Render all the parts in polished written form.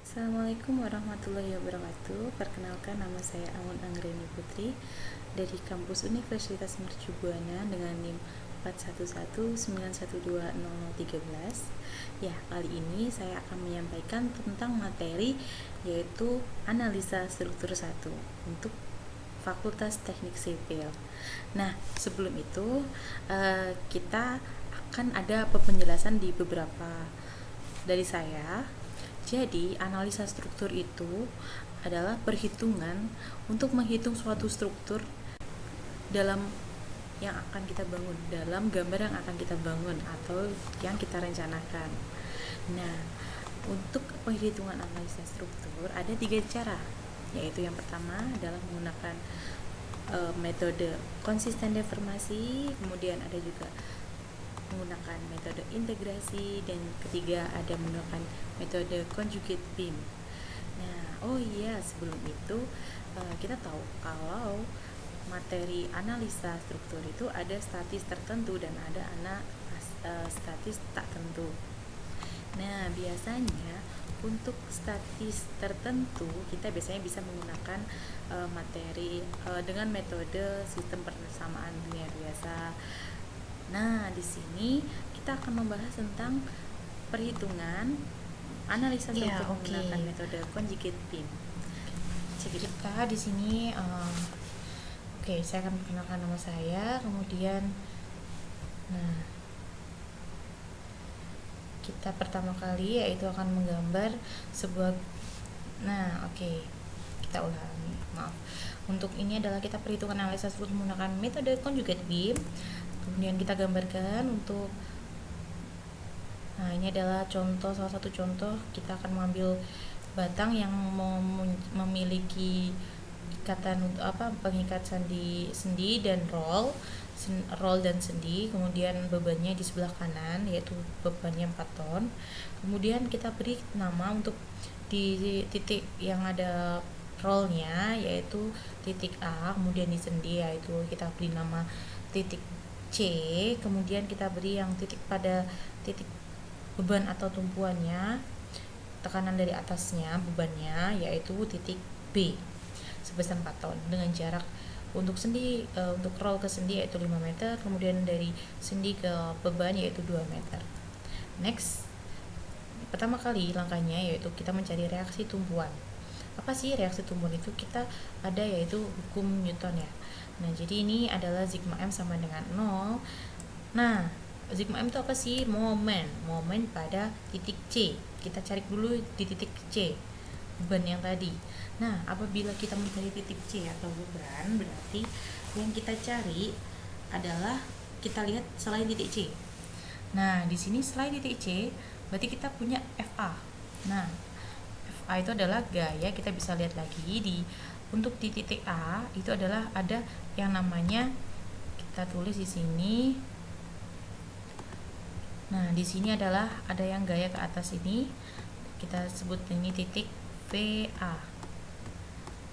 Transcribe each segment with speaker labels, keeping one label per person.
Speaker 1: Assalamualaikum warahmatullahi wabarakatuh. Perkenalkan, nama saya Amun Anggreni Putri dari kampus Universitas Mercu Buana dengan NIM 4119120013. Ya, kali ini saya akan menyampaikan tentang materi yaitu analisa struktur 1 untuk Fakultas Teknik Sipil. Nah, sebelum itu kita akan ada penjelasan di beberapa dari saya. Jadi, analisa struktur itu adalah perhitungan untuk menghitung suatu struktur dalam yang akan kita bangun, dalam gambar yang akan kita bangun atau yang kita rencanakan. Nah, untuk penghitungan analisa struktur ada 3 cara, yaitu yang pertama adalah menggunakan metode konsisten deformasi, kemudian ada juga menggunakan metode integrasi, dan ketiga ada menggunakan metode conjugate beam. Nah, sebelum itu kita tahu kalau materi analisa struktur itu ada statis tertentu dan ada statis tak tentu. Nah, biasanya untuk statis tertentu kita biasanya bisa menggunakan materi dengan metode sistem persamaan linear biasa. Nah, di sini kita akan membahas tentang perhitungan analisa struktur menggunakan metode conjugate beam.
Speaker 2: Kita di sini, saya akan perkenalkan nama saya, kemudian, kita pertama kali yaitu akan menggambar sebuah, kita ulangi, maaf. Untuk ini adalah kita perhitungan analisa struktur menggunakan metode conjugate beam. Kemudian kita gambarkan untuk, ini adalah salah satu contoh. Kita akan mengambil batang yang memiliki ikatan pengikat sendi dan roll dan sendi. Kemudian bebannya di sebelah kanan, yaitu bebannya 4 ton. Kemudian kita beri nama untuk di titik yang ada rollnya, yaitu titik A. Kemudian di sendi, yaitu kita beri nama titik C. Kemudian kita beri yang titik pada titik beban atau tumpuannya, tekanan dari atasnya bebannya, yaitu titik B sebesar 4 ton dengan jarak untuk sendi, untuk roll ke sendi yaitu 5 meter, kemudian dari sendi ke beban yaitu 2 meter. Next, pertama kali langkahnya yaitu kita mencari reaksi tumpuan. Apa sih reaksi tumpuan itu? Kita ada yaitu hukum Newton ya. Nah, jadi ini adalah sigma M sama dengan 0. Nah, sigma M itu apa sih? Momen pada titik C. Kita cari dulu di titik C, beban yang tadi. Nah, apabila kita mencari titik C atau beban, berarti yang kita cari adalah, kita lihat selain titik C. Nah, di sini selain titik C, berarti kita punya FA. Nah, FA itu adalah gaya. Kita bisa lihat lagi untuk di titik A itu adalah ada yang namanya, kita tulis di sini. Nah, di sini adalah ada yang gaya ke atas ini. Kita sebut ini titik VA.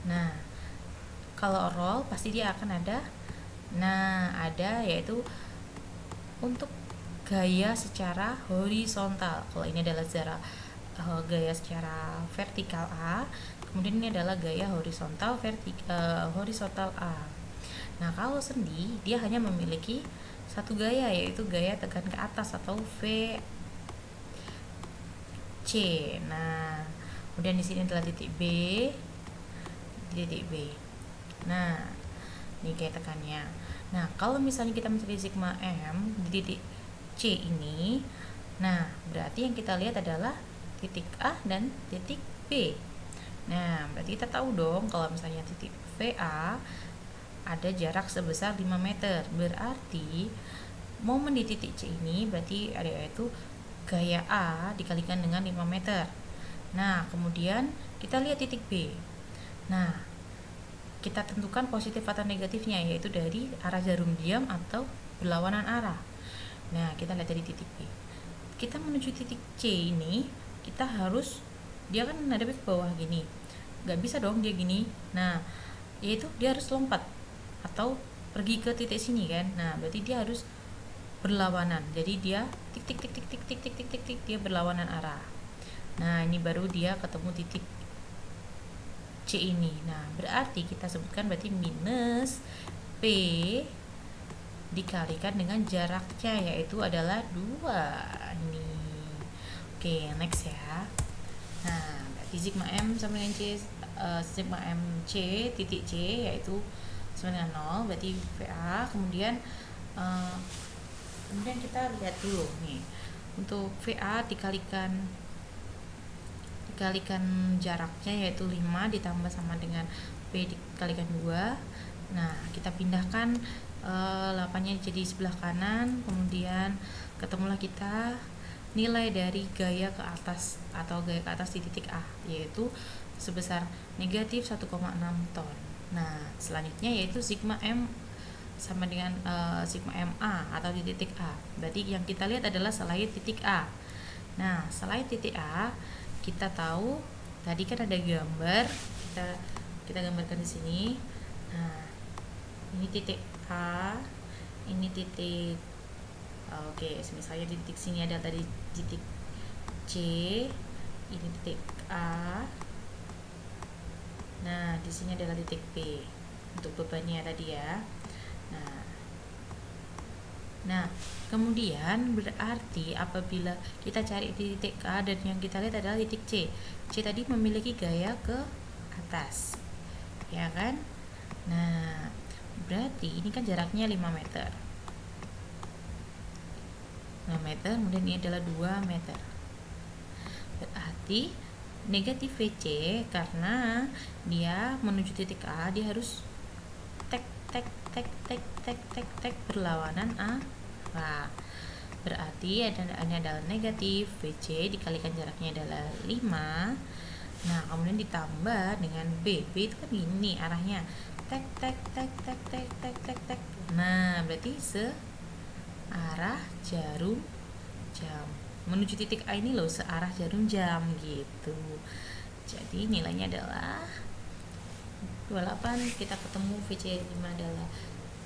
Speaker 2: Nah, kalau roll pasti dia akan ada. Nah, ada yaitu untuk gaya secara horizontal. Kalau ini adalah gaya secara vertikal A, kemudian ini adalah gaya horizontal horizontal A. Nah, kalau sendi dia hanya memiliki satu gaya, yaitu gaya tekan ke atas atau VC. Nah, kemudian di sini adalah titik B. Nah, ini gaya tekannya. Nah, kalau misalnya kita mencari sigma M di titik C ini, nah berarti yang kita lihat adalah titik A dan titik B. Nah, berarti kita tahu dong kalau misalnya titik VA ada jarak sebesar 5 meter. Berarti momen di titik C ini berarti ada yaitu gaya A dikalikan dengan 5 meter. Nah, kemudian kita lihat titik B. Nah, kita tentukan positif atau negatifnya, yaitu dari arah jarum diam atau berlawanan arah. Nah, kita lihat dari titik B. Kita menuju titik C ini, kita harus, dia kan hadapnya ke bawah gini, gak bisa dong dia gini. Nah, yaitu dia harus lompat atau pergi ke titik sini kan. Nah, berarti dia harus berlawanan. Jadi dia tik tik tik tik tik tik tik tik tik, dia berlawanan arah. Nah, ini baru dia ketemu titik C ini. Nah, berarti kita sebutkan berarti minus P dikalikan dengan jaraknya, yaitu adalah 2 ini. Oke, next ya. Nah, berarti sigma M sama dengan sigma M C titik C yaitu sama dengan 0, berarti VA. Kemudian kita lihat dulu nih. Untuk VA dikalikan jaraknya yaitu 5 ditambah sama dengan P dikalikan 2. Nah, kita pindahkan 8-nya jadi sebelah kanan, kemudian ketemulah kita nilai dari gaya ke atas atau gaya ke atas di titik A, yaitu sebesar negatif 1,6 ton. Nah, selanjutnya yaitu sigma M sama dengan sigma MA atau di titik A. Berarti yang kita lihat adalah selain titik A. Nah, selain titik A, kita tahu tadi kan ada gambar, kita gambarkan di sini. Nah, ini titik A, ini titik oke, misalnya di titik sini ada tadi titik C, ini titik A. Nah, di sini adalah titik P untuk bebannya tadi ya. Nah, kemudian berarti apabila kita cari di titik A dan yang kita lihat adalah titik C. C tadi memiliki gaya ke atas. Ya kan? Nah, berarti ini kan jaraknya 5 meter. 5 meter, kemudian ini adalah 2 meter. Berarti negatif VC karena dia menuju titik A, dia harus tek berlawanan arah. Berarti ini adalah negatif VC dikalikan jaraknya adalah 5. Nah, kemudian ditambah dengan B itu kan ini arahnya tek. Nah, berarti searah jarum jam menuju titik A ini loh, searah jarum jam gitu. Jadi nilainya adalah 28. Kita ketemu VC 5 adalah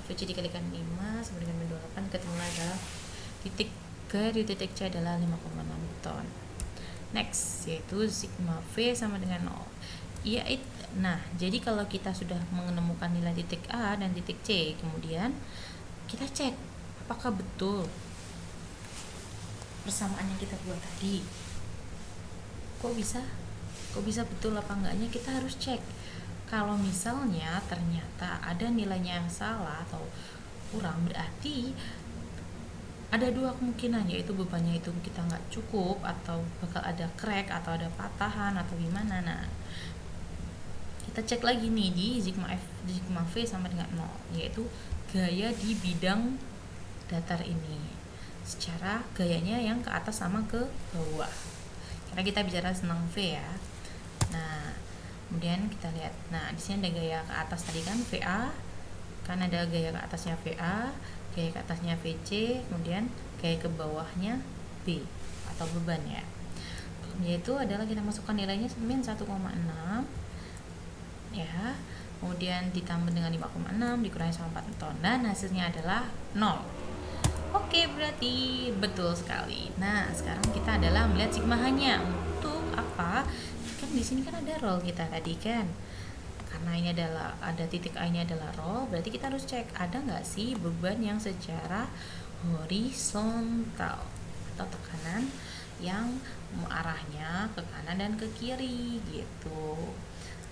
Speaker 2: VC dikalikan 5 sama dengan 28, ketemu adalah titik G di titik C adalah 5,6 ton. Next yaitu sigma V sama dengan 0. Nah, jadi kalau kita sudah menemukan nilai titik A dan titik C, kemudian kita cek apakah betul persamaan yang kita buat tadi. Kok bisa betul apa enggaknya, kita harus cek. Kalau misalnya ternyata ada nilainya yang salah atau kurang, berarti ada 2 kemungkinan, yaitu bebannya itu kita nggak cukup atau bakal ada crack atau ada patahan atau gimana. Nah, kita cek lagi nih di sigma V sama dengan 0, yaitu gaya di bidang datar ini secara gayanya yang ke atas sama ke bawah, karena kita bicara tentang V ya. Nah, kemudian kita lihat, nah di sini ada gaya ke atas tadi kan VA, kan ada gaya ke atasnya VA, gaya ke atasnya VC, kemudian gaya ke bawahnya B atau beban ya, yaitu adalah kita masukkan nilainya min 1,6 ya, kemudian ditambah dengan 5,6 dikurangi sama 4 ton, dan hasilnya adalah 0. Oke, berarti betul sekali. Nah, sekarang kita adalah melihat sigma hanya untuk apa? Kan di sini kan ada roll kita tadi kan, karena ini adalah ada titik A, ini adalah roll, berarti kita harus cek ada nggak sih beban yang secara horizontal atau tekanan yang arahnya ke kanan dan ke kiri gitu.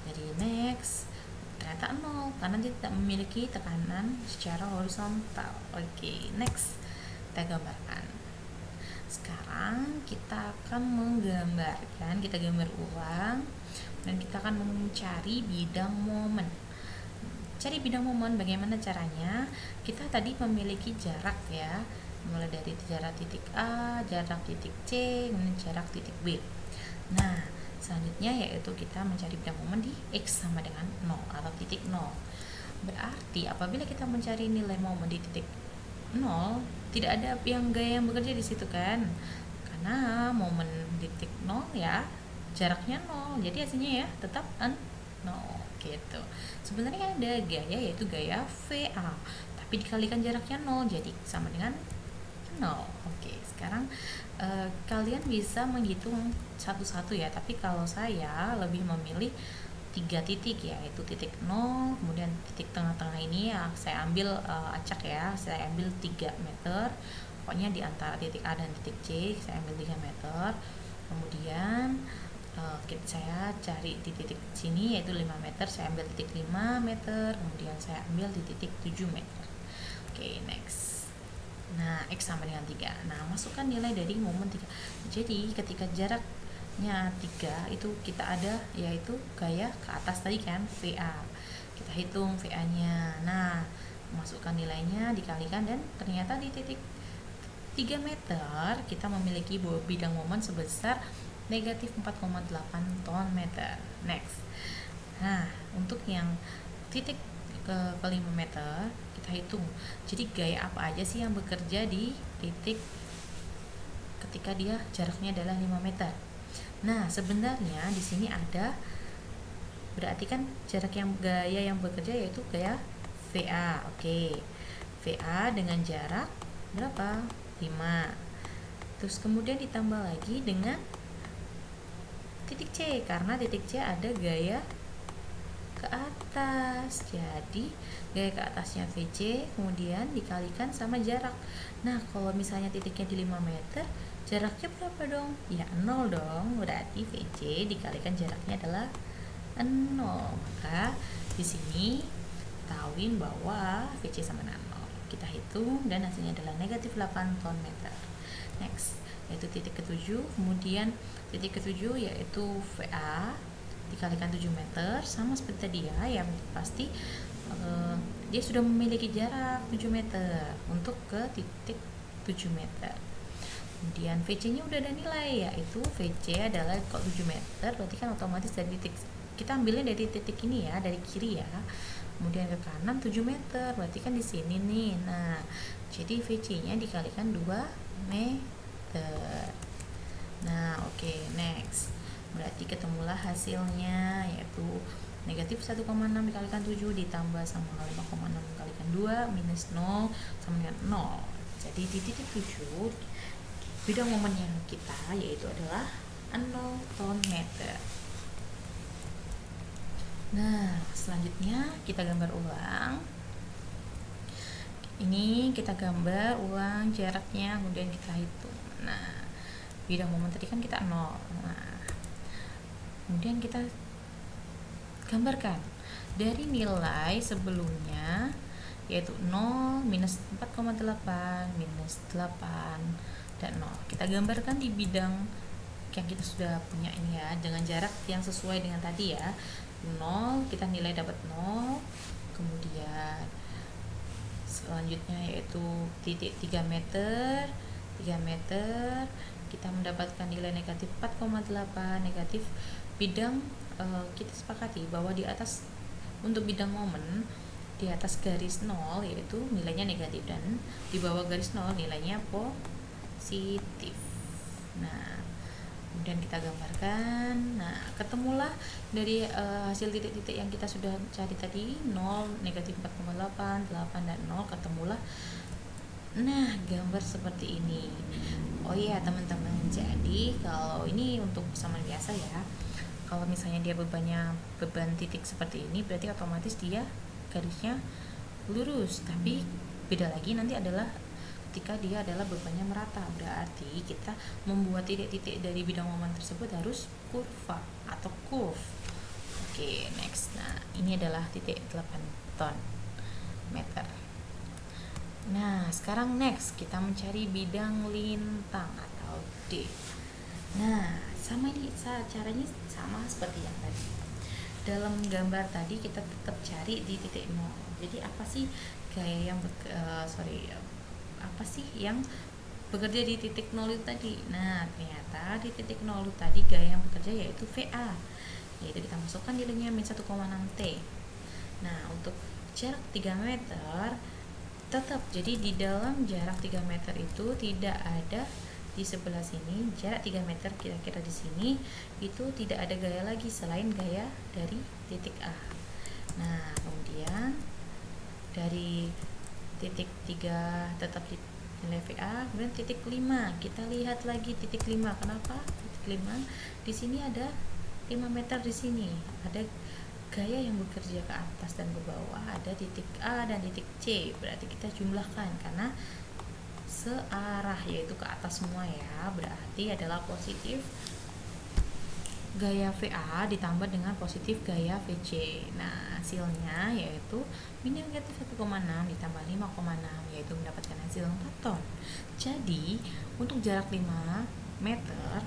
Speaker 2: Jadi next, ternyata 0 karena dia tidak memiliki tekanan secara horizontal. Oke, next kita gambarkan. Sekarang kita akan menggambarkan, kita gambar ulang dan kita akan mencari bidang momen. Cari bidang momen bagaimana caranya? Kita tadi memiliki jarak ya, mulai dari jarak titik A, jarak titik C, kemudian jarak titik B. Nah, selanjutnya yaitu kita mencari bidang momen di X sama dengan 0 atau titik 0. Berarti apabila kita mencari nilai momen di titik 0, tidak ada yang gaya yang bekerja di situ kan, karena momen di titik 0 ya jaraknya 0, jadi hasilnya ya tetap 0 gitu. Sebenarnya ada gaya yaitu gaya VA, tapi dikalikan jaraknya 0 jadi sama dengan 0. Oke, sekarang kalian bisa menghitung satu-satu ya, tapi kalau saya lebih memilih 3 titik, yaitu titik 0, kemudian titik tengah-tengah ini ya saya ambil acak ya, saya ambil 3 meter, pokoknya di antara titik A dan titik C saya ambil 3 meter, kemudian saya cari di titik sini yaitu 5 meter, saya ambil titik 5 meter, kemudian saya ambil di titik 7 meter. Oke, next. Nah, X sama dengan 3. Nah, masukkan nilai dari momen 3. Jadi, ketika jaraknya 3 itu kita ada yaitu gaya ke atas tadi kan, VA. Kita hitung VA-nya. Nah, masukkan nilainya dikalikan dan ternyata di titik 3 meter kita memiliki bidang momen sebesar negatif 4,8 ton meter. Next. Nah, untuk yang titik ke 5 meter kita hitung. Jadi gaya apa aja sih yang bekerja di titik ketika dia jaraknya adalah 5 meter. Nah, sebenarnya di sini ada, berarti kan gaya yang bekerja yaitu gaya VA. Oke. VA dengan jarak berapa? 5. Terus kemudian ditambah lagi dengan titik C, karena titik C ada gaya ke atas. Jadi gaya ke atasnya VC kemudian dikalikan sama jarak. Nah, kalau misalnya titiknya di 5 meter, jaraknya berapa dong? Ya 0 dong. Berarti VC dikalikan jaraknya adalah 0. Maka di sini tahuin bahwa VC sama dengan 0. Kita hitung dan hasilnya adalah negatif 8 ton meter. Next, yaitu titik ke-7, kemudian titik ke-7 yaitu VA dikalikan 7 meter, sama seperti tadi ya, yang pasti dia sudah memiliki jarak 7 meter untuk ke titik 7 meter. Kemudian VC nya udah ada nilai, yaitu VC adalah kalau 7 meter berarti kan otomatis dari titik, kita ambilnya dari titik ini ya, dari kiri ya, kemudian ke kanan 7 meter berarti kan di sini nih. Nah, jadi VC nya dikalikan 2 meter. Nah, oke, next. Berarti ketemulah hasilnya yaitu negatif 1,6 dikalikan 7 ditambah sama 5,6 dikalikan 2 minus 0 sama dengan 0. Jadi di titik 7 bidang momen yang kita yaitu adalah 0 ton meter. Nah, selanjutnya kita gambar ulang. Ini kita gambar ulang jaraknya, kemudian kita hitung. Nah, bidang momen tadi kan kita 0. Nah, kemudian kita gambarkan dari nilai sebelumnya yaitu 0, minus 4,8, minus 8, dan 0. Kita gambarkan di bidang yang kita sudah punya ini ya, dengan jarak yang sesuai dengan tadi ya. 0, kita nilai dapat 0. Kemudian selanjutnya yaitu titik 3 meter. 3 meter kita mendapatkan nilai negatif 4,8. Negatif bidang, kita sepakati bahwa di atas untuk bidang momen di atas garis 0 yaitu nilainya negatif, dan di bawah garis 0 nilainya positif. Nah, kemudian kita gambarkan. Nah, ketemulah dari hasil titik-titik yang kita sudah cari tadi, 0, negatif 4,8, 8, dan 0, ketemulah. Nah, gambar seperti ini. Oh iya teman-teman, jadi kalau ini untuk persamaan biasa ya, kalau misalnya dia beban titik seperti ini berarti otomatis dia garisnya lurus, tapi beda lagi nanti adalah ketika dia adalah bebannya merata, berarti kita membuat titik-titik dari bidang momen tersebut harus kurva atau curve. Oke, next. Nah, ini adalah titik 8 ton meter. Nah, sekarang next kita mencari bidang lintang atau D. Nah, sama ini caranya sama seperti yang tadi. Dalam gambar tadi kita tetap cari di titik 0. Jadi apa sih gaya yang apa sih yang bekerja di titik 0 itu tadi? Nah, ternyata di titik 0 itu tadi gaya yang bekerja yaitu VA. Yaitu kita masukkan nilainya min 1,6 T. Nah, untuk jarak 3 meter tetap, jadi di dalam jarak 3 meter itu tidak ada di sebelah sini, jarak 3 meter kira-kira di sini itu tidak ada gaya lagi selain gaya dari titik A. Nah, kemudian dari titik 3 tetap nilai VA. Kemudian titik 5, kita lihat lagi titik 5. Kenapa titik 5? Di sini ada 5 meter, di sini ada gaya yang bekerja ke atas dan ke bawah, ada titik A dan titik C. Berarti kita jumlahkan karena searah, yaitu ke atas semua ya. Berarti adalah positif gaya VA ditambah dengan positif gaya VC. Nah, hasilnya yaitu min negatif 1,6 ditambah 5,6, yaitu mendapatkan hasil 4 ton. Jadi, untuk jarak 5 meter,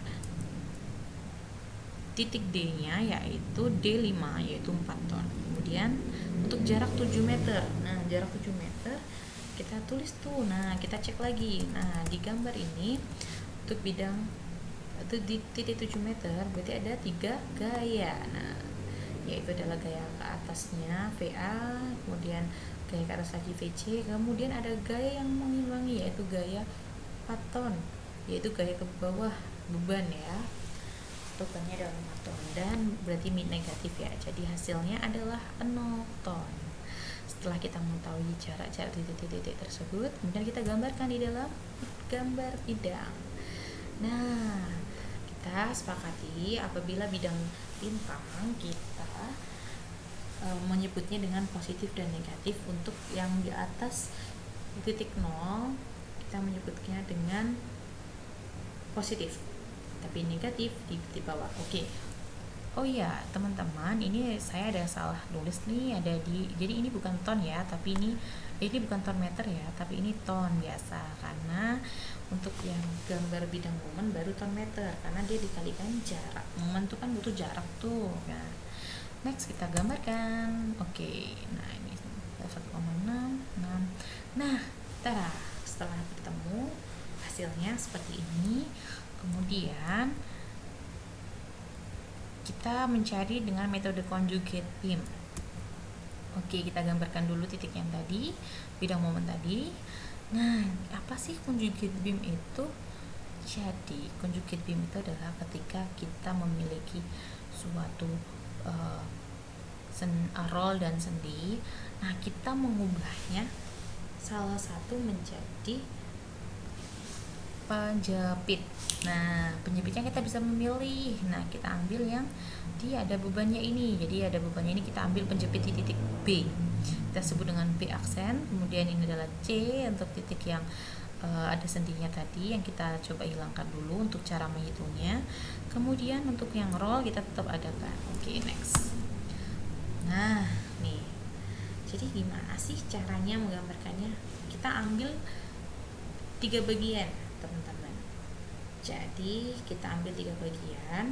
Speaker 2: titik D-nya yaitu D5, yaitu 4 ton. Kemudian, untuk jarak 7 meter. Nah, jarak 7 meter kita tulis tuh. Nah, kita cek lagi. Nah, di gambar ini untuk bidang itu di titik 7 meter berarti ada 3 gaya. Nah, yaitu adalah gaya ke atasnya VA, kemudian gaya ke atas lagi VC, kemudian ada gaya yang mengimbangi yaitu gaya paton, yaitu gaya ke bawah beban ya. Bebannya adalah 4 ton dan berarti min negatif ya. Jadi hasilnya adalah 0 ton. Setelah kita mengetahui jarak-jarak titik-titik tersebut, kemudian kita gambarkan di dalam gambar bidang. Nah, kita sepakati apabila bidang lintang kita menyebutnya dengan positif dan negatif. Untuk yang di atas titik 0 kita menyebutnya dengan positif, tapi negatif di bawah. Oke. Oh iya, teman-teman, ini saya ada salah nulis nih, jadi ini bukan ton ya, tapi ini bukan ton meter ya, tapi ini ton biasa, karena untuk yang gambar bidang momen baru ton meter karena dia dikalikan jarak. Momen tuh kan butuh jarak tuh. Nah, next kita gambarkan. Oke, nah ini 1,6. Nah, setelah bertemu hasilnya seperti ini. Kemudian kita mencari dengan metode conjugate beam. Oke, kita gambarkan dulu titik yang tadi, bidang momen tadi. Nah, apa sih conjugate beam itu? Jadi, conjugate beam itu adalah ketika kita memiliki suatu roll dan sendi. Nah, kita mengubahnya salah satu menjadi penjepit. Nah, penjepitnya kita bisa memilih. Nah, kita ambil yang dia ada bebannya ini. Jadi ada bebannya ini, kita ambil penjepit di titik B. Kita sebut dengan B aksen. Kemudian ini adalah C untuk titik yang ada sendinya tadi yang kita coba hilangkan dulu untuk cara menghitungnya. Kemudian untuk yang roll kita tetap adakan. Oke, next. Nah, nih. Jadi gimana sih caranya menggambarkannya? Kita ambil 3 bagian, teman-teman. Jadi kita ambil 3 bagian.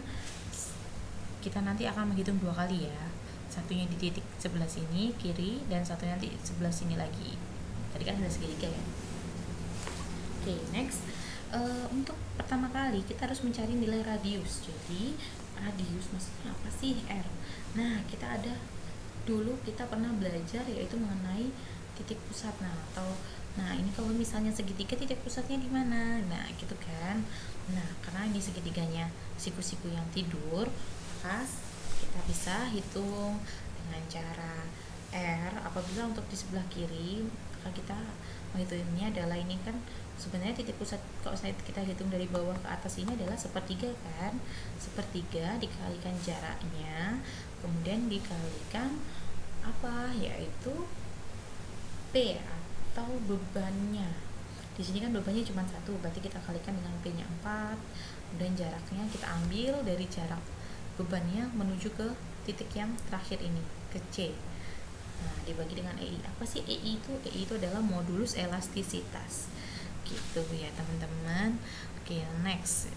Speaker 2: Kita nanti akan menghitung 2 kali ya. Satunya di titik sebelah sini kiri dan satunya nanti sebelah sini lagi. Tadi kan ada segitiga ya. Oke, next. Untuk pertama kali kita harus mencari nilai radius. Jadi radius maksudnya apa sih? R. Nah, kita pernah belajar yaitu mengenai titik pusat. Nah, ini kalau misalnya segitiga titik pusatnya di mana? Nah, gitu kan. Nah, karena ini segitiganya siku-siku yang tidur, maka kita bisa hitung dengan cara R. Apabila untuk di sebelah kiri, maka kita menghitungnya adalah ini kan sebenarnya titik pusat, kalau kita hitung dari bawah ke atas ini adalah sepertiga kan. Sepertiga dikalikan jaraknya, kemudian dikalikan apa? Yaitu P atau bebannya. Di sini kan bebannya cuma 1, berarti kita kalikan dengan P-nya 4. Kemudian jaraknya kita ambil dari jarak bebannya menuju ke titik yang terakhir ini, ke C. Nah, dibagi dengan EI. Apa sih EI itu? EI itu adalah modulus elastisitas. Gitu ya, teman-teman. Oke, next.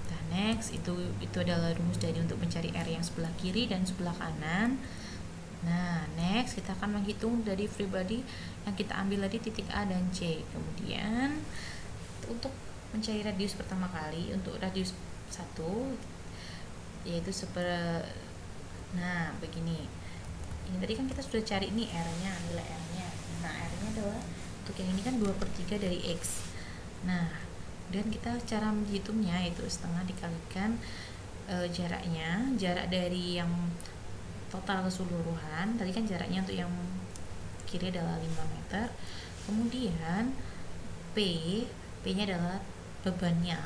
Speaker 2: Nah, next itu adalah rumus dari untuk mencari R yang sebelah kiri dan sebelah kanan. Nah, next kita akan menghitung dari free body yang kita ambil tadi titik A dan C. Kemudian untuk mencari radius pertama kali, untuk radius 1 yaitu nah, begini. Ini tadi kan kita sudah cari nih R-nya, nilai R-nya. Nah, R-nya adalah untuk yang ini kan 2/3 dari X. Nah, dan kita cara menghitungnya yaitu setengah dikalikan jaraknya, jarak dari yang total keseluruhan. Tadi kan jaraknya untuk yang kiri adalah 5 meter. Kemudian P P nya adalah bebannya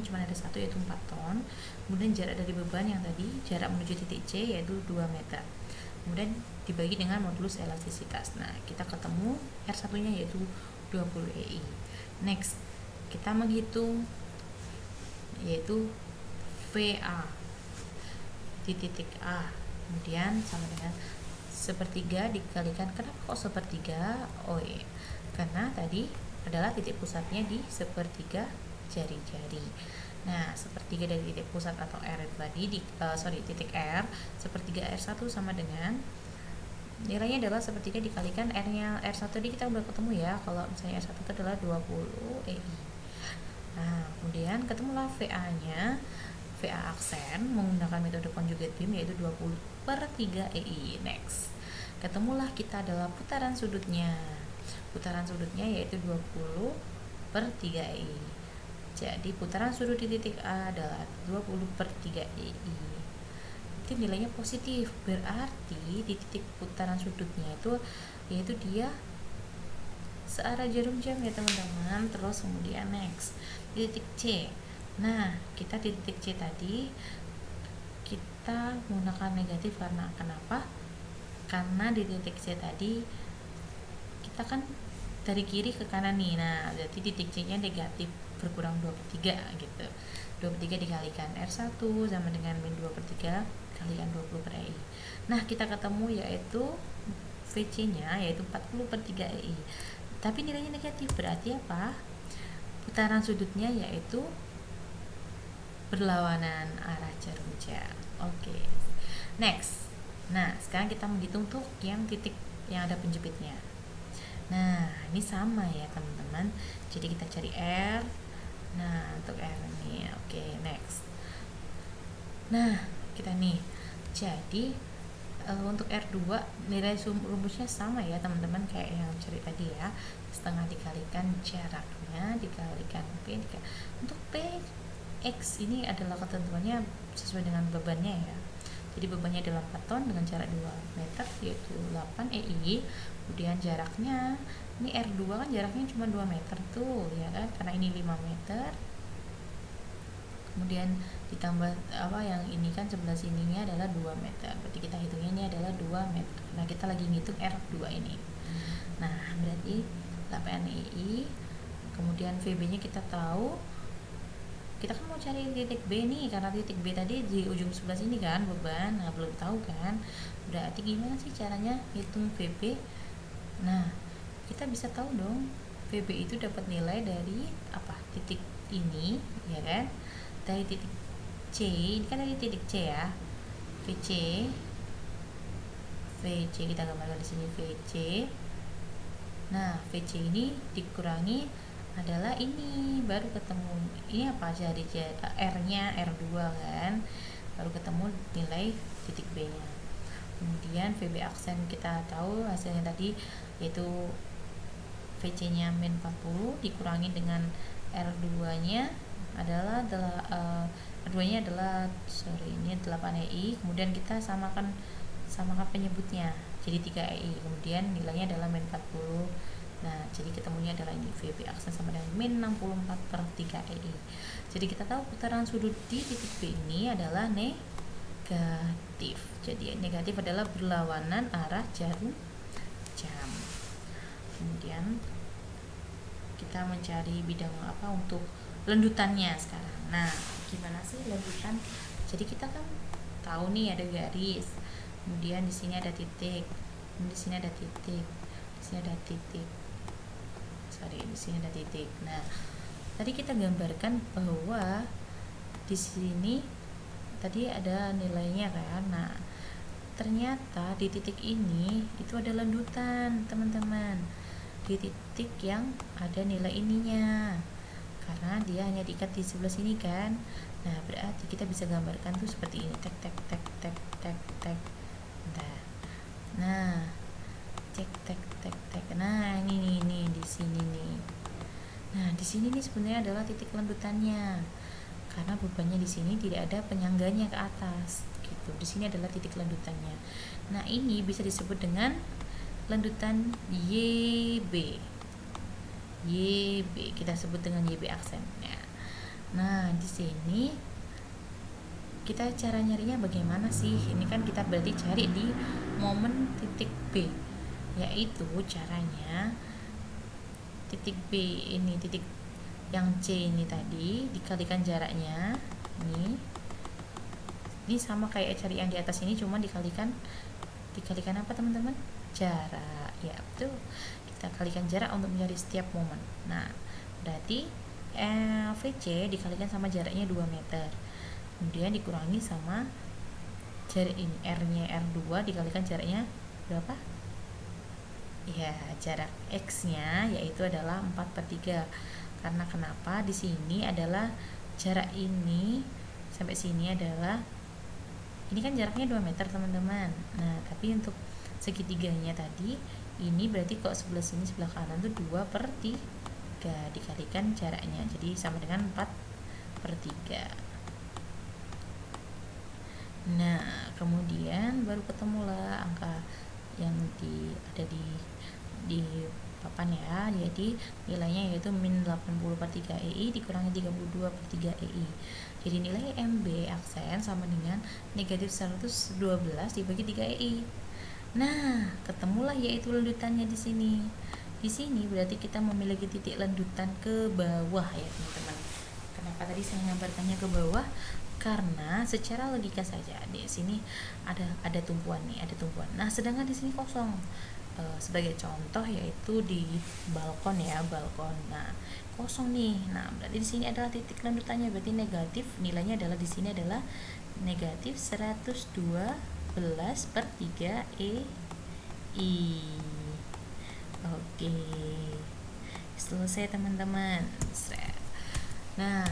Speaker 2: cuma ada satu, yaitu 4 ton. Kemudian jarak dari beban yang tadi, jarak menuju titik C, yaitu 2 meter. Kemudian dibagi dengan modulus elastisitas. Nah, kita ketemu R1 nya yaitu 20 EI. Next, kita menghitung yaitu VA di titik A, kemudian sama dengan sepertiga dikalikan. Kenapa kok sepertiga? Oh iya, karena tadi adalah titik pusatnya di sepertiga jari-jari. Nah, sepertiga dari titik pusat atau R tadi titik R, sepertiga R1 sama dengan nilainya adalah sepertiga dikalikan R-nya. R1 tadi kita udah ketemu ya, kalau misalnya R1 itu adalah 20 EI. Nah, kemudian ketemulah VA-nya. VA aksen menggunakan metode conjugate beam yaitu 20/3 EI. Next, ketemulah kita adalah putaran sudutnya. Putaran sudutnya yaitu 20/3 EI. Jadi putaran sudut di titik A adalah 20/3 EI. Itu nilainya positif, berarti di titik putaran sudutnya itu yaitu dia searah jarum jam ya teman-teman. Terus kemudian next, di titik C. Nah, kita di titik C tadi kita menggunakan negatif karena kenapa? Karena di titik C tadi kita kan dari kiri ke kanan nih. Nah, berarti titik C nya negatif, berkurang 2/3 gitu. 2/3 dikalikan R1 sama dengan min 2/3 kalikan 20/EI. Nah, kita ketemu yaitu VC nya yaitu 40/3 EI. Tapi nilainya negatif, berarti apa? Putaran sudutnya yaitu berlawanan arah jarum jam. Oke. Next. Nah, sekarang kita menghitung tuh yang titik yang ada penjepitnya. Nah, ini sama ya teman-teman. Jadi kita cari R. Nah, untuk R ini. Oke, next. Nah, kita nih. Jadi untuk R2 nilai rumusnya sama ya teman-teman, kayak yang cari tadi ya. Setengah dikalikan jaraknya dikalikan P. Untuk P X ini adalah ketentuannya sesuai dengan bebannya ya. Jadi bebannya adalah 4 ton dengan jarak 2 meter yaitu 8 EI. Kemudian jaraknya, ini R2 kan jaraknya cuma 2 meter tuh ya kan, karena ini 5 meter. Kemudian ditambah yang ini kan sebelah sininya adalah 2 meter. Berarti kita hitungnya ini adalah 2 meter. Nah, kita lagi ngitung R2 ini. Nah, berarti 8 EI. Kemudian VB-nya kita tahu. Kita kan mau cari titik B nih, karena titik B tadi di ujung sebelah sini kan beban. Nah, belum tahu kan. Berarti gimana sih caranya hitung VB? Nah, kita bisa tahu dong VB itu dapat nilai dari apa? Titik ini, ya kan? Dari titik C, ini kan dari titik C ya. VC kita gambarkan di sini VC. Nah, VC ini dikurangi adalah ini, baru ketemu ini apa aja di R-nya R2 kan, baru ketemu nilai titik B-nya. Kemudian VB aksen kita tahu hasilnya tadi yaitu VC-nya min 40 dikurangi dengan R2-nya adalah R2-nya adalah ini 8 EI. Kemudian kita samakan penyebutnya jadi 3 EI. Kemudian nilainya adalah min 40. Nah, jadi ketemunya adalah ini VB aksen sama dengan min 64/3 EI. Jadi kita tahu putaran sudut di titik B ini adalah negatif. Jadi negatif adalah berlawanan arah jarum jam. Kemudian kita mencari bidang apa untuk lendutannya sekarang. Nah, gimana sih lendutan? Jadi kita kan tahu nih ada garis. Kemudian di sini ada titik. Di sini ada titik. Di sini ada titik. Di sini ada titik. Nah, tadi kita gambarkan bahwa di sini tadi ada nilainya kan. Nah, ternyata di titik ini itu ada lendutan, teman-teman. Di titik yang ada nilai ininya. Karena dia hanya diikat di sebelah sini kan. Nah, berarti kita bisa gambarkan tuh seperti ini. Tek tek tek tek tek tek. Nah, tek tek tek tek. Nah, ini di sini nih. Nah, di sini nih sebenarnya adalah titik lendutannya. Karena bebannya di sini tidak ada penyangganya ke atas gitu. Di sini adalah titik lendutannya. Nah, ini bisa disebut dengan lendutan YB. YB, kita sebut dengan YB aksennya. Nah, di sini kita cara nyarinya bagaimana sih? Ini kan kita berarti cari di momen titik B, yaitu caranya titik B ini, titik yang C ini tadi dikalikan jaraknya ini sama kayak cari yang di atas ini, cuma dikalikan apa teman-teman? Jarak. Ya betul, kita kalikan jarak untuk mencari setiap momen. Nah, berarti VC dikalikan sama jaraknya 2 meter, kemudian dikurangi sama jarak ini, R nya R2 dikalikan jaraknya berapa? Ya, jarak X nya yaitu adalah 4/3. Karena kenapa? Di sini adalah jarak ini sampai sini adalah, ini kan jaraknya 2 meter teman-teman. Nah, tapi untuk segitiganya tadi, ini berarti kok sebelah sini sebelah kanan tuh 2/3 dikalikan jaraknya, jadi sama dengan 4/3. Nah, kemudian baru ketemulah angka yang ada di papan ya, jadi nilainya yaitu min 80/3 EI dikurangi 32/3 EI. Jadi nilai MB aksen sama dengan negatif 112 dibagi 3 EI. Nah, ketemulah yaitu lanjutannya di sini. Di sini berarti kita memiliki titik lanjutan ke bawah ya teman-teman. Kenapa tadi saya gambarkannya ke bawah? Karena secara logika saja di sini ada tumpuan nih, ada tumpuan. Nah, sedangkan di sini kosong. Sebagai contoh yaitu di balkon ya, balkon. Nah, kosong nih. Nah, berarti di sini adalah titik lanjutannya, berarti negatif, nilainya adalah di sini adalah negatif 112/3 EI. Oke. Selesai teman-teman. Nah,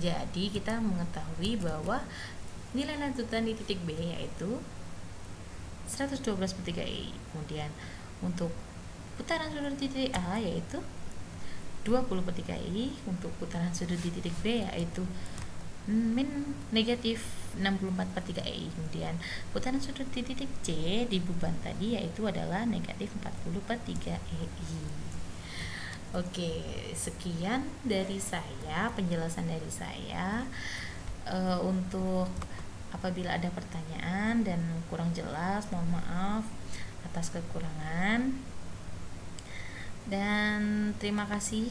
Speaker 2: jadi kita mengetahui bahwa nilai lanjutan di titik B yaitu 112/3 EI. Kemudian untuk putaran sudut di titik A yaitu 20/3 EI. Untuk putaran sudut di titik B yaitu min negatif 64/3 EI. Kemudian putaran sudut di titik C di beban tadi yaitu adalah negatif 40/3 EI. Oke, sekian dari saya, penjelasan dari saya. Untuk apabila ada pertanyaan dan kurang jelas, mohon maaf atas kekurangan. Dan terima kasih